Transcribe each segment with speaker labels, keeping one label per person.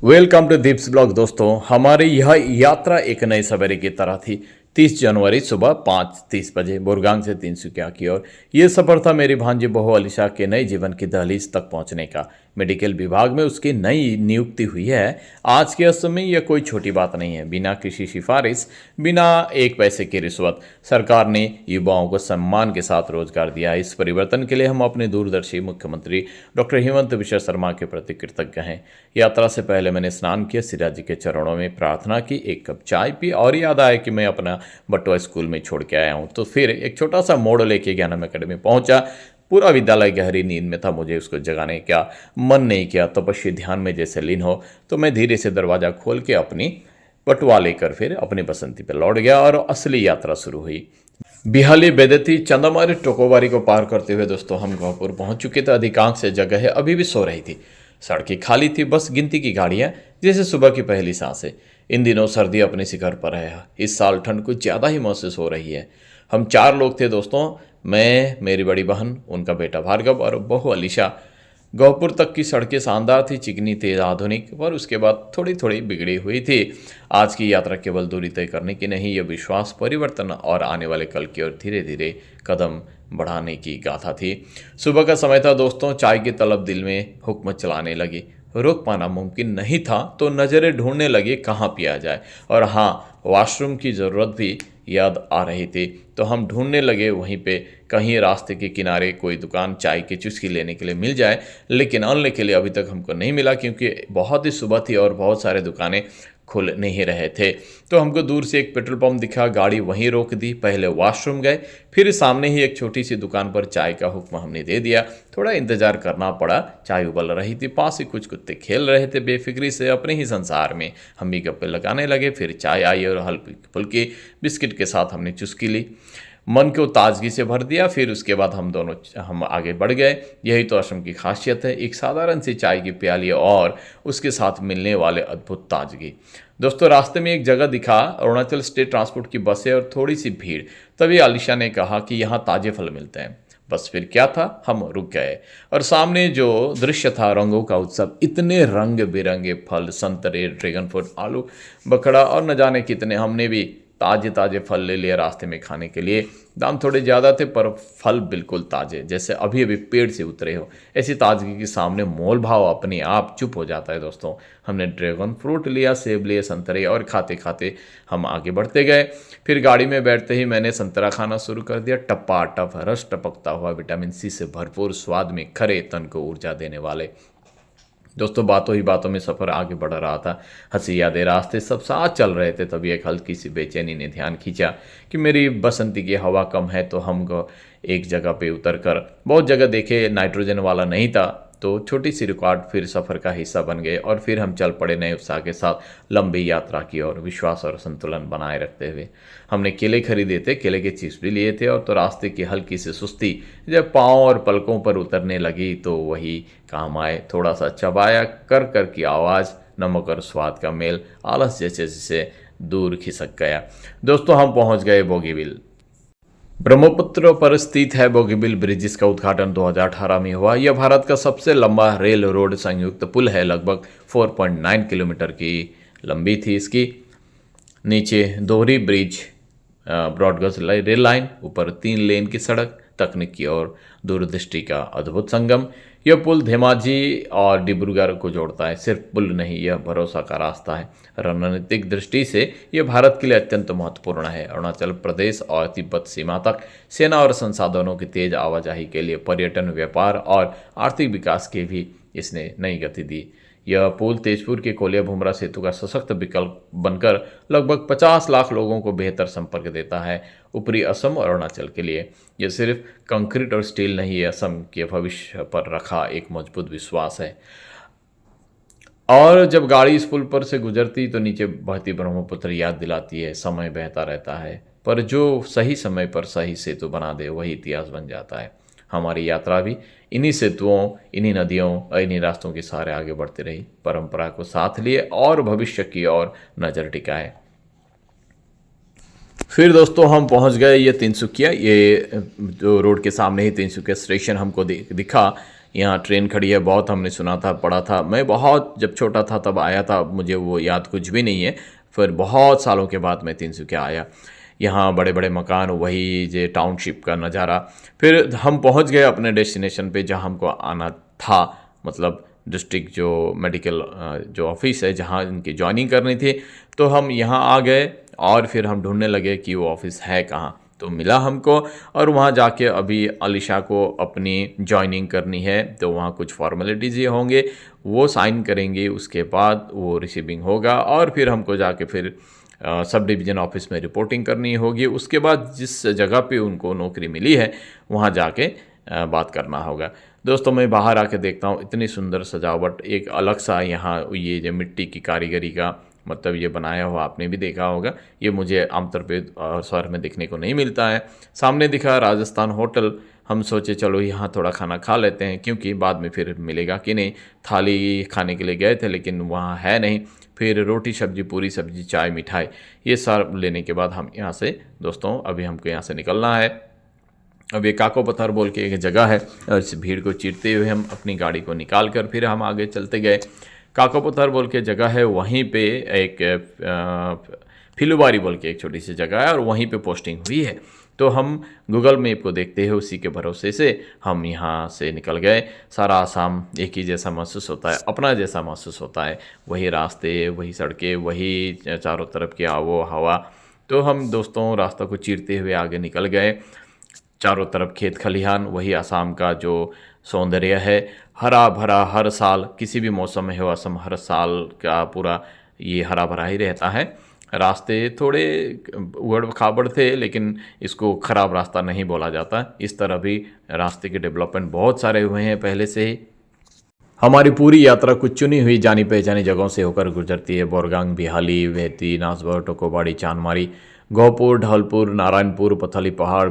Speaker 1: Welcome to Deep's blog. दोस्तों, हमारी यह यात्रा एक नए सवेरे की तरह थी। 30 जनवरी सुबह 5:30 बजे बुरगांग से तिनसुकिया की ओर यह सफर था मेरी भांजी बहू अलीशा के नए जीवन की दहलीज तक पहुंचने का। मेडिकल विभाग में उसकी नई नियुक्ति हुई है। आज के समय यह कोई छोटी बात नहीं है। बिना किसी सिफारिश, बिना एक पैसे की रिश्वत, सरकार ने युवाओं को सम्मान के साथ रोजगार दिया है। इस परिवर्तन के लिए हम अपने दूरदर्शी मुख्यमंत्री डॉक्टर हेमंत बिश्व शर्मा के प्रति कृतज्ञ हैं। यात्रा से पहले मैंने स्नान किया, सिरा जी के चरणों में प्रार्थना की, एक कप चाय पी और याद आया कि मैं अपना बटुआ स्कूल में छोड़ के आया हूँ। तो फिर एक छोटा सा मोड़ लेके ज्ञानम अकेडमी पहुंचा। पूरा विद्यालय गहरी नींद में था, मुझे उसको जगाने का मन नहीं किया। तपस्वी ध्यान में जैसे लीन हो तो मैं धीरे से दरवाजा खोल के अपनी बटुआ लेकर फिर अपनी बसंती पर लौट गया और असली यात्रा शुरू हुई। बिहाली, बेदती, चंदामारी, टोकोबारी को पार करते हुए दोस्तों हम गौपुर पहुंच चुके थे। अधिकांश जगह अभी भी सो रही थी, सड़कें खाली थी, बस गिनती की गाड़ियां, जैसे सुबह की पहली सांसें। इन दिनों सर्दी अपने शिखर पर है। इस साल ठंड कुछ ज़्यादा ही महसूस हो रही है। हम 4 लोग थे दोस्तों, मैं, मेरी बड़ी बहन, उनका बेटा भार्गव और बहू अलीशा। गौपुर तक की सड़कें शानदार थी, चिकनी, तेज, आधुनिक, पर उसके बाद थोड़ी थोड़ी बिगड़ी हुई थी। आज की यात्रा केवल दूरी तय करने की नहीं, यह विश्वास, परिवर्तन और आने वाले कल की ओर धीरे धीरे कदम बढ़ाने की गाथा थी। सुबह का समय था दोस्तों, चाय की तलब दिल में हुक्म चलाने लगी। रोक पाना मुमकिन नहीं था तो नज़रें ढूंढने लगी कहाँ पिया जाए। और हाँ, वॉशरूम की ज़रूरत भी याद आ रही थी, तो हम ढूंढने लगे वहीं पे कहीं रास्ते के किनारे कोई दुकान चाय की चुस्की लेने के लिए मिल जाए। लेकिन अनले के लिए अभी तक हमको नहीं मिला, क्योंकि बहुत ही सुबह थी और बहुत सारे दुकानें खुल नहीं रहे थे। तो हमको दूर से एक पेट्रोल पंप दिखा, गाड़ी वहीं रोक दी। पहले वॉशरूम गए, फिर सामने ही एक छोटी सी दुकान पर चाय का हुक्म हमने दे दिया। थोड़ा इंतजार करना पड़ा, चाय उबल रही थी, पास ही कुछ कुत्ते खेल रहे थे बेफिक्री से अपने ही संसार में। हम भी गप्पे लगाने लगे। फिर चाय आई और हल्की फुल्की बिस्किट के साथ हमने चुस्की ली, मन को ताजगी से भर दिया। फिर उसके बाद हम आगे बढ़ गए। यही तो आश्रम की खासियत है, एक साधारण सी चाय की प्याली और उसके साथ मिलने वाले अद्भुत ताजगी। दोस्तों, रास्ते में एक जगह दिखा, अरुणाचल स्टेट ट्रांसपोर्ट की बसें और थोड़ी सी भीड़। तभी आलिशा ने कहा कि यहाँ ताजे फल मिलते हैं। बस फिर क्या था, हम रुक गए और सामने जो दृश्य था, रंगों का उत्सव। इतने रंग बिरंगे फल, संतरे, ड्रैगन फ्रूट, आलू बखड़ा और न जाने कितने। हमने भी ताजे ताजे फल ले लिए रास्ते में खाने के लिए। दाम थोड़े ज़्यादा थे पर फल बिल्कुल ताजे, जैसे अभी अभी पेड़ से उतरे हो। ऐसी ताजगी के सामने मोल भाव अपने आप चुप हो जाता है दोस्तों। हमने ड्रैगन फ्रूट लिया, सेब लिए, संतरे, और खाते खाते हम आगे बढ़ते गए। फिर गाड़ी में बैठते ही मैंने संतरा खाना शुरू कर दिया। टप्पा टप रस टपकता हुआ, विटामिन सी से भरपूर, स्वाद में खरे, तन को ऊर्जा देने वाले। दोस्तों, बातों ही बातों में सफ़र आगे बढ़ रहा था। हंसी, यादें, रास्ते सब साथ चल रहे थे। तभी एक हल्की सी बेचैनी ने ध्यान खींचा कि मेरी बसंती की हवा कम है। तो हमको एक जगह पे उतर कर, बहुत जगह देखे, नाइट्रोजन वाला नहीं था, तो छोटी सी रिकॉर्ड फिर सफ़र का हिस्सा बन गए। और फिर हम चल पड़े नए उत्साह के साथ लंबी यात्रा की और विश्वास और संतुलन बनाए रखते हुए। हमने केले खरीदे थे, केले के चिप्स भी लिए थे। और तो रास्ते की हल्की सी सुस्ती जब पाँव और पलकों पर उतरने लगी तो वही काम आए। थोड़ा सा चबाया, कर कर की आवाज़, नमक और स्वाद का मेल, आलस जैसे जैसे दूर खिसक गया। दोस्तों, हम पहुंच गए बोगीबिल। ब्रह्मपुत्र पर स्थित है बोगीबिल ब्रिज, जिसका उद्घाटन 2018 में हुआ। यह भारत का सबसे लंबा रेल रोड संयुक्त पुल है। लगभग 4.9 किलोमीटर की लंबी थी इसकी। नीचे दोहरी ब्रिज, ब्रॉडगेज रेल लाइन, ऊपर 3 लेन की सड़क, तकनीकी और दूरदृष्टि का अद्भुत संगम। यह पुल धेमाजी और डिब्रूगढ़ को जोड़ता है। सिर्फ पुल नहीं, यह भरोसा का रास्ता है। रणनीतिक दृष्टि से यह भारत के लिए अत्यंत महत्वपूर्ण है। अरुणाचल प्रदेश और तिब्बत सीमा तक सेना और संसाधनों की तेज आवाजाही के लिए, पर्यटन, व्यापार और आर्थिक विकास के भी इसने नई गति दी। यह पुल तेजपुर के कोलिया भुमरा सेतु का सशक्त विकल्प बनकर लगभग 50 लाख लोगों को बेहतर संपर्क देता है, ऊपरी असम और अरुणाचल के लिए। यह सिर्फ कंक्रीट और स्टील नहीं है, असम के भविष्य पर रखा एक मजबूत विश्वास है। और जब गाड़ी इस पुल पर से गुजरती तो नीचे बहती ब्रह्मपुत्र याद दिलाती है। समय बहता रहता है, पर जो सही समय पर सही सेतु बना दे वही इतिहास बन जाता है। हमारी यात्रा भी इन्हीं सेतुओं, इन्हीं नदियों और इन्हीं रास्तों के सहारे आगे बढ़ती रही, परंपरा को साथ लिए और भविष्य की ओर नज़र टिकाए। फिर दोस्तों हम पहुंच गए ये तिनसुकिया। ये जो रोड के सामने ही तिनसुकिया स्टेशन हमको दिखा। यहाँ ट्रेन खड़ी है, बहुत हमने सुना था, पढ़ा था। मैं बहुत जब छोटा था तब आया था, मुझे वो याद कुछ भी नहीं है। फिर बहुत सालों के बाद मैं तिनसुकिया आया। यहाँ बड़े बड़े मकान, वही जे टाउनशिप का नज़ारा। फिर हम पहुँच गए अपने डेस्टिनेशन पे जहाँ हमको आना था, मतलब डिस्ट्रिक्ट जो मेडिकल जो ऑफिस है जहाँ इनकी ज्वाइनिंग करनी थी। तो हम यहाँ आ गए और फिर हम ढूंढने लगे कि वो ऑफिस है कहाँ। तो मिला हमको, और वहाँ जाके अभी अलीशा को अपनी ज्वाइनिंग करनी है। तो वहाँ कुछ फॉर्मेलिटीज़ ये होंगे, वो साइन करेंगे, उसके बाद वो रिसीविंग होगा और फिर हमको जाके फिर सब डिवीज़न ऑफिस में रिपोर्टिंग करनी होगी। उसके बाद जिस जगह पे उनको नौकरी मिली है वहाँ जाके बात करना होगा। दोस्तों, मैं बाहर आके देखता हूँ इतनी सुंदर सजावट, एक अलग सा यहाँ ये जो मिट्टी की कारीगरी का मतलब ये बनाया हुआ आपने भी देखा होगा। ये मुझे आमतौर पे शहर में देखने को नहीं मिलता है। सामने दिखा राजस्थान होटल, हम सोचे चलो यहाँ थोड़ा खाना खा लेते हैं, क्योंकि बाद में फिर मिलेगा कि नहीं। थाली खाने के लिए गए थे लेकिन वहाँ है नहीं। फिर रोटी सब्जी, पूरी सब्जी, चाय, मिठाई, ये सब लेने के बाद हम यहाँ से दोस्तों अभी हमको यहाँ से निकलना है। अब ये काको पत्थर बोल के एक जगह है, और इस भीड़ को चीरते हुए हम अपनी गाड़ी को निकाल कर फिर हम आगे चलते गए। काको पत्थर बोल के जगह है, वहीं पे एक फिलुबारी बोल के एक छोटी सी जगह है, और वहीं पे पोस्टिंग हुई है। तो हम गूगल मैप को देखते हुए उसी के भरोसे से हम यहाँ से निकल गए। सारा आसाम एक ही जैसा महसूस होता है, अपना जैसा महसूस होता है। वही रास्ते, वही सड़कें, वही चारों तरफ की आबो हवा। तो हम दोस्तों रास्ता को चीरते हुए आगे निकल गए। चारों तरफ खेत खलिहान, वही असम का जो सौंदर्य है, हरा भरा, हर साल किसी भी मौसम में हो, असम हर साल का पूरा ये हरा भरा ही रहता है। रास्ते थोड़े उबड़ खाबड़ थे, लेकिन इसको ख़राब रास्ता नहीं बोला जाता। इस तरह भी रास्ते के डेवलपमेंट बहुत सारे हुए हैं पहले से ही। हमारी पूरी यात्रा कुछ चुनी हुई जानी पहचानी जगहों से होकर गुजरती है। बोरगांग, बिहाली, वेती, नासबर, टोकोबाड़ी, चांदमारी, गौपुर, ढलपुर, नारायणपुर, पथली पहाड़,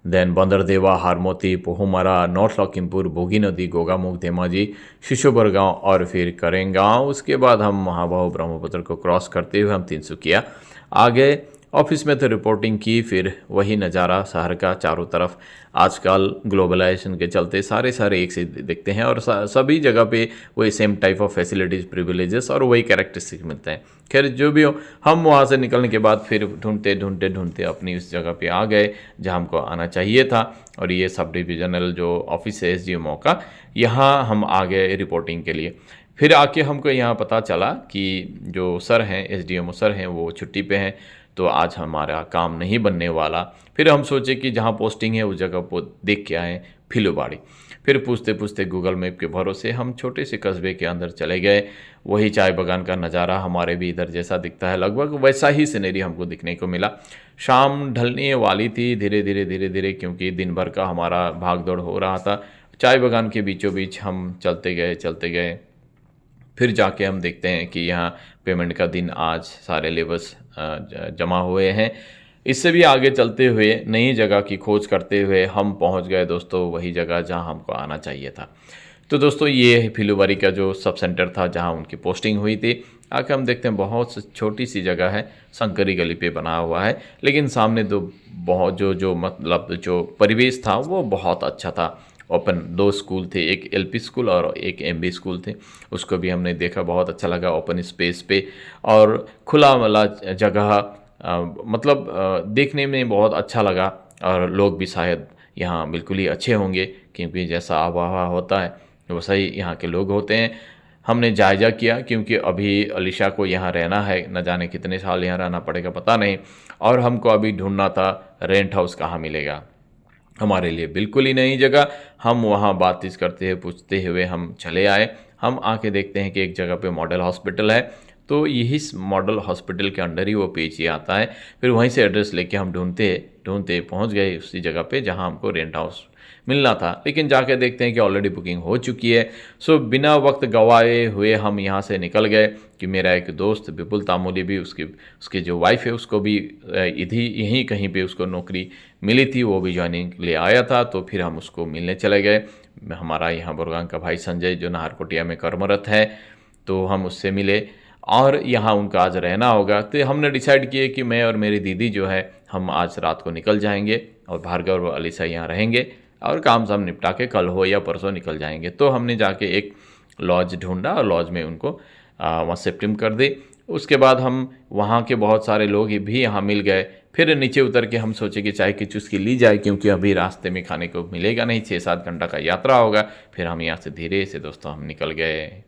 Speaker 1: देन बंदरदेवा, हारमोती, पोहुमरा, नॉर्थ लखीमपुर, भोगी नदी, गोगामुख, धेमाजी, शिशोबर गांव और फिर करेंग गांव। उसके बाद हम महाबाहु ब्रह्मपुत्र को क्रॉस करते हुए हम तिनसुकिया आ गए। ऑफिस में तो रिपोर्टिंग की, फिर वही नज़ारा शहर का चारों तरफ। आजकल ग्लोबलाइजेशन के चलते सारे सारे एक से दिखते हैं, और सभी जगह पे वही same type of facilities, privileges और वही कैरेक्टरिस्टिक मिलते हैं। खैर जो भी हो, हम वहाँ से निकलने के बाद फिर ढूंढते ढूंढते ढूंढते अपनी उस जगह पे आ गए जहाँ हमको आना चाहिए था। और ये सब डिविजनल जो ऑफिस है SDMO का, यहाँ हम आ गए रिपोर्टिंग के लिए। फिर आके हमको यहाँ पता चला कि जो सर हैं, SDMO सर हैं, वो छुट्टी पे हैं, तो आज हमारा काम नहीं बनने वाला। फिर हम सोचे कि जहाँ पोस्टिंग है उस जगह को देख के आएँ, फिलुबाड़ी। फिर पूछते पूछते गूगल मैप के भरोसे हम छोटे से कस्बे के अंदर चले गए। वही चाय बागान का नज़ारा हमारे भी इधर जैसा दिखता है, लगभग वैसा ही सीनरी हमको दिखने को मिला। शाम ढलने वाली थी धीरे धीरे धीरे धीरे, क्योंकि दिन भर का हमारा भाग दौड़ हो रहा था। चाय बागान के बीचों बीच हम चलते गए चलते गए। फिर जाके हम देखते हैं कि यहाँ पेमेंट का दिन आज सारे लेबर्स जमा हुए हैं। इससे भी आगे चलते हुए नई जगह की खोज करते हुए हम पहुँच गए दोस्तों वही जगह जहाँ हमको आना चाहिए था। तो दोस्तों ये फिलुबारी का जो सब सेंटर था जहाँ उनकी पोस्टिंग हुई थी। आके हम देखते हैं बहुत छोटी सी जगह है, संकरी गली पे बना हुआ है, लेकिन सामने तो बहुत जो मतलब जो परिवेश था वो बहुत अच्छा था। ओपन 2 स्कूल थे, एक LP स्कूल और एक MB स्कूल थे। उसको भी हमने देखा, बहुत अच्छा लगा। ओपन स्पेस पे और खुला वाला जगह, मतलब देखने में बहुत अच्छा लगा। और लोग भी शायद यहाँ बिल्कुल ही अच्छे होंगे, क्योंकि जैसा आबहवा होता है वैसा ही यहाँ के लोग होते हैं। हमने जायज़ा किया, क्योंकि अभी अलीशा को यहाँ रहना है, न जाने कितने साल यहाँ रहना पड़ेगा पता नहीं। और हमको अभी ढूंढना था रेंट हाउस कहाँ मिलेगा, हमारे लिए बिल्कुल ही नई जगह। हम वहाँ बातचीत करते हुए पूछते हुए हम चले आए। हम आके देखते हैं कि एक जगह पे मॉडल हॉस्पिटल है, तो यही मॉडल हॉस्पिटल के अंडर ही वो PHC आता है। फिर वहीं से एड्रेस लेके हम ढूंढते ढूंढते पहुँच गए उसी जगह पे जहाँ हमको रेंट हाउस मिलना था। लेकिन जाके देखते हैं कि ऑलरेडी बुकिंग हो चुकी है। सो बिना वक्त गंवाए हुए हम यहाँ से निकल गए कि मेरा एक दोस्त विपुल तामोली भी, उसकी जो वाइफ है उसको भी यहीं कहीं पे उसको नौकरी मिली थी, वो भी ज्वाइनिंग के लिए आया था। तो फिर हम उसको मिलने चले गए। हमारा यहाँ बोरगांव का भाई संजय जो नाहरकोटिया में कर्मरत है, तो हम उससे मिले और यहाँ उनका आज रहना होगा। तो हमने डिसाइड किए कि मैं और मेरी दीदी जो है हम आज रात को निकल जाएंगे और भार्गव और अलीशा यहाँ रहेंगे। और काम सब निपटा के कल हो या परसों निकल जाएंगे। तो हमने जाके एक लॉज ढूंढा और लॉज में उनको वहाँ शिफ्टिंग कर दी। उसके बाद हम वहाँ के बहुत सारे लोग भी यहाँ मिल गए। फिर नीचे उतर के हम सोचे कि चाय की चुस्की ली जाए, क्योंकि अभी रास्ते में खाने को मिलेगा नहीं, 6-7 घंटा का यात्रा होगा। फिर हम यहाँ से धीरे से दोस्तों हम निकल गए।